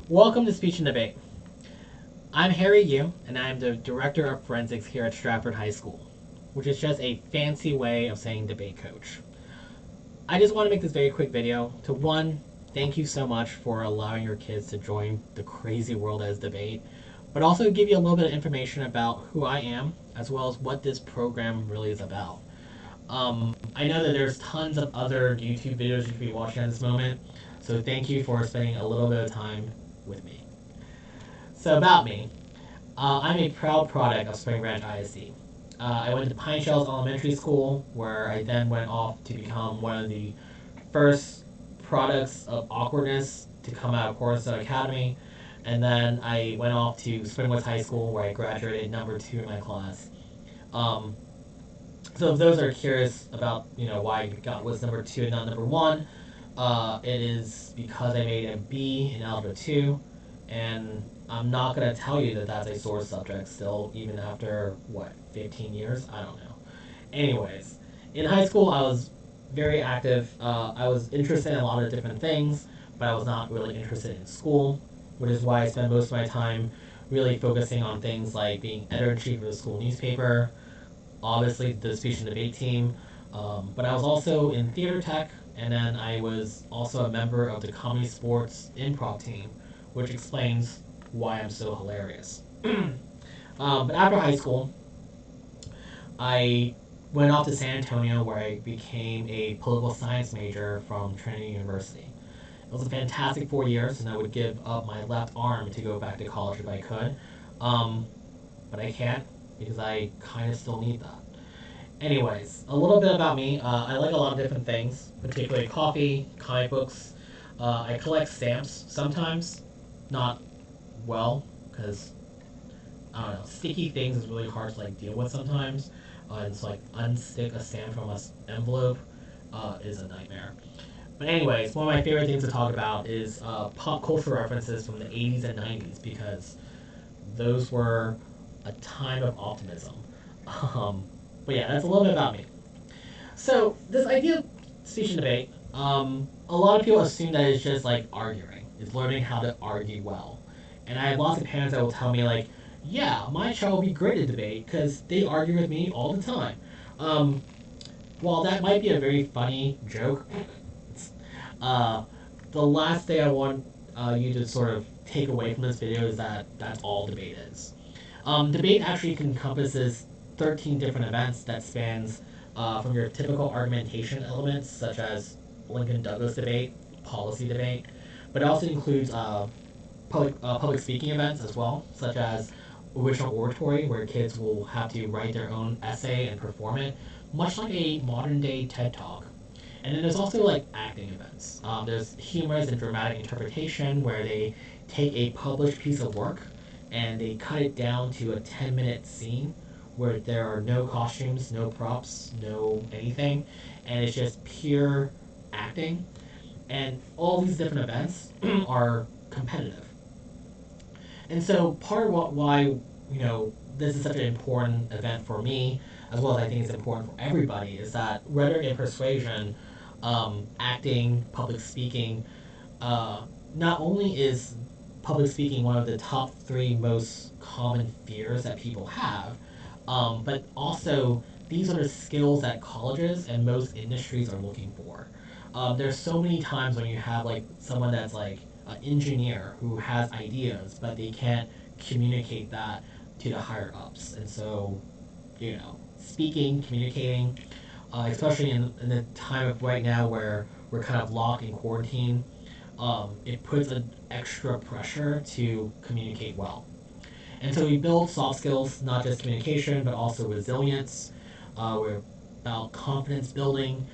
Welcome to Speech and Debate. I'm Harry Yu, and I'm the Director of Forensics here at Stratford High School, which is just a fancy way of saying debate coach. I just want to make this very quick video to one, thank you so much for allowing your kids to join the crazy world as debate, but also give you a little bit of information about who I am, as well as what this program really is about. I know that there's tons of other YouTube videos you could be watching at this moment, so thank you for spending a little bit of time with me. So about me, I'm a proud product of Spring Branch ISD. I went to Pine Shells Elementary School, where I then went off to become one of the first products of awkwardness to come out of Cornerstone Academy. And then I went off to Springwoods High School, where I graduated number 2 in my class. Um, so if those are curious about why I was number 2 and not number 1, it is because I made a B in Algebra 2, and I'm not going to tell you that that's a sore subject still, even after, 15 years? I don't know. Anyways, in high school, I was very active. I was interested in a lot of different things, but I was not really interested in school, which is why I spent most of my time really focusing on things like being editor-in-chief of the school newspaper, obviously the speech and debate team, but I was also in theater tech, and then I was also a member of the comedy sports improv team, which explains why I'm so hilarious. But after high school, I went off to San Antonio where I became a political science major from Trinity University. It was a fantastic 4 years, and I would give up my left arm to go back to college if I could. Um, but I can't because I kind of still need that. Anyways, a little bit about me. I like a lot of different things, particularly coffee, comic books. I collect stamps sometimes, not well, because I don't know, sticky things is really hard to deal with sometimes. And so unstick a stamp from an envelope is a nightmare. But anyways, one of my favorite things to talk about is pop culture references from the 80s and 90s because those were a time of optimism. Um, but yeah, that's a little bit about me. So this idea of speech and debate, a lot of people assume that it's just arguing. It's learning how to argue well. And I have lots of parents that will tell me yeah, my child will be great at debate because they argue with me all the time. Um, while that might be a very funny joke, uh, the last thing I want you to sort of take away from this video is that that's all debate is. Debate actually encompasses 13 different events that spans from your typical argumentation elements, such as Lincoln Douglas debate, policy debate, but it also includes public speaking events as well, such as original oratory, where kids will have to write their own essay and perform it, much like a modern day TED Talk. And then there's also acting events. There's humorous and dramatic interpretation, where they take a published piece of work and they cut it down to a 10-minute scene where there are no costumes, no props, no anything, and it's just pure acting. And all these different events are competitive. And so part of why this is such an important event for me, as well as I think it's important for everybody, is that rhetoric and persuasion, acting, public speaking, not only is public speaking one of the top 3 most common fears that people have, but also these are the skills that colleges and most industries are looking for. There's so many times when you have someone that's an engineer who has ideas, but they can't communicate that to the higher ups. And so, speaking, communicating, especially in the time of right now where we're kind of locked in quarantine, it puts an extra pressure to communicate well. And so we build soft skills, not just communication, but also resilience. We're about confidence building,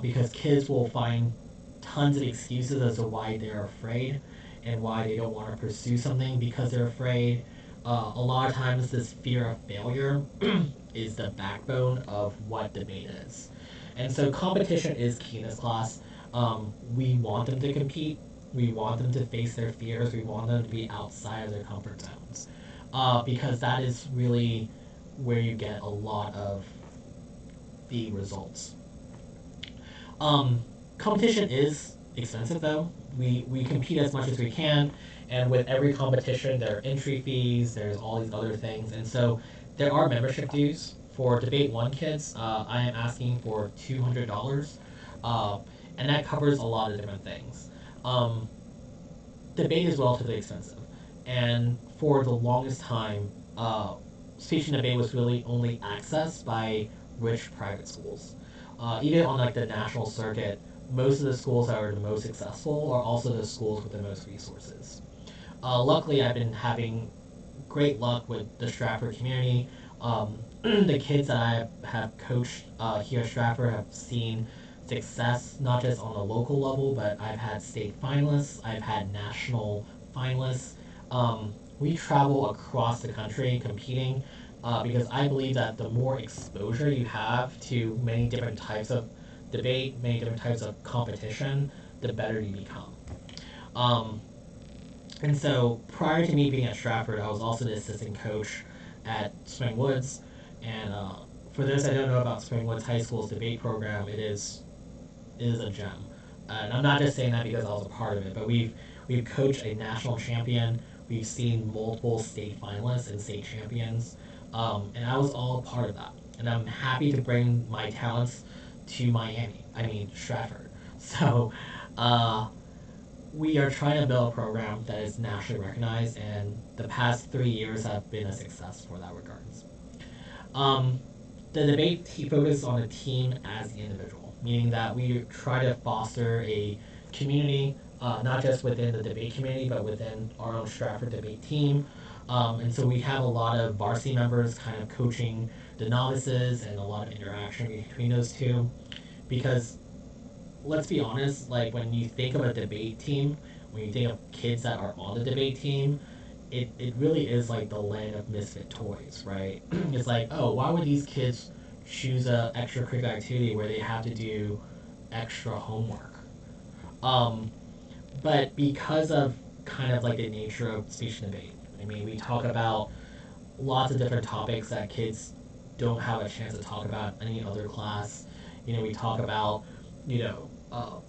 because kids will find tons of excuses as to why they're afraid and why they don't want to pursue something because they're afraid. A lot of times, this fear of failure is the backbone of what debate is. And so, competition is key in this class. We want them to compete. We want them to face their fears. We want them to be outside of their comfort zones, because that is really where you get a lot of the results. Um, Competition is expensive though. We compete as much as we can, and with every competition, there are entry fees. There's all these other things, and so there are membership dues for Debate One kids. I am asking for $200, uh, and that covers a lot of different things. Um, Debate is relatively expensive, and for the longest time, speech and debate was really only accessed by rich private schools. Even on like the national circuit, most of the schools that are the most successful are also the schools with the most resources. Luckily, I've been having great luck with the Stratford community. The kids that I have coached here at Stratford have seen success not just on a local level, but I've had state finalists, I've had national finalists. We travel across the country competing because I believe that the more exposure you have to many different types of debate, many different types of competition, the better you become. Um, and so prior to me being at Stratford, I was also the assistant coach at Spring Woods. And for those that don't know about Spring Woods High School's debate program, it is a gem. And I'm not just saying that because I was a part of it, but we've coached a national champion. We've seen multiple state finalists and state champions, and I was all a part of that. And I'm happy to bring my talents to Miami. I mean Stratford. So uh, we are trying to build a program that is nationally recognized, and the past 3 years have been a success for that regards. Um, the debate focuses on the team as the individual, meaning that we try to foster a community, not just within the debate community, but within our own Stratford debate team. And so we have a lot of varsity members kind of coaching the novices and a lot of interaction between those two. Because let's be honest, like when you think of a debate team, when you think of kids that are on the debate team, it really is like the land of misfit toys, right? It's like, oh, why would these kids choose a extracurricular activity where they have to do extra homework? Um, but because of kind of like the nature of speech and debate, I mean, we talk about lots of different topics that kids don't have a chance to talk about in any other class. We talk about,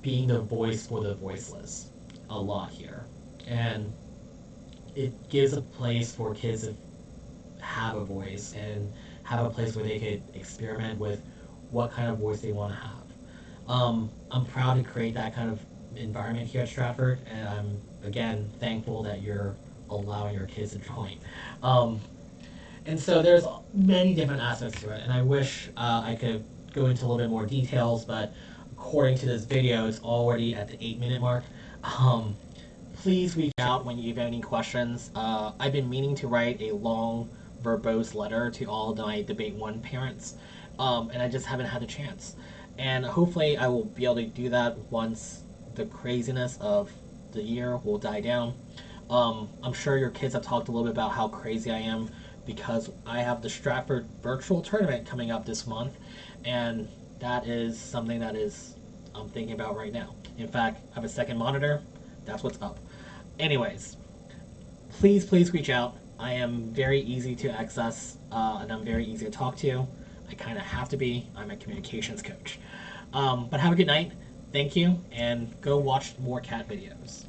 being the voice for the voiceless a lot here. And it gives a place for kids to have a voice and have a place where they could experiment with what kind of voice they want to have. I'm proud to create that kind of environment here at Stratford, and I'm again thankful that you're allowing your kids to join. Um, and so there's many different aspects to it, and I wish I could go into a little bit more details, but according to this video, it's already at the 8-minute mark. Um, Please reach out when you have any questions. I've been meaning to write a long, verbose letter to all of my Debate One parents, and I just haven't had the chance. And hopefully, I will be able to do that once the craziness of the year will die down. I'm sure your kids have talked a little bit about how crazy I am because I have the Stratford virtual tournament coming up this month, and that is something that is I'm thinking about right now. In fact, I have a second monitor. That's what's up. Anyways, please reach out. I am very easy to access, and I'm very easy to talk to. I kind of have to be. I'm a communications coach. But have a good night. Thank you, and go watch more cat videos.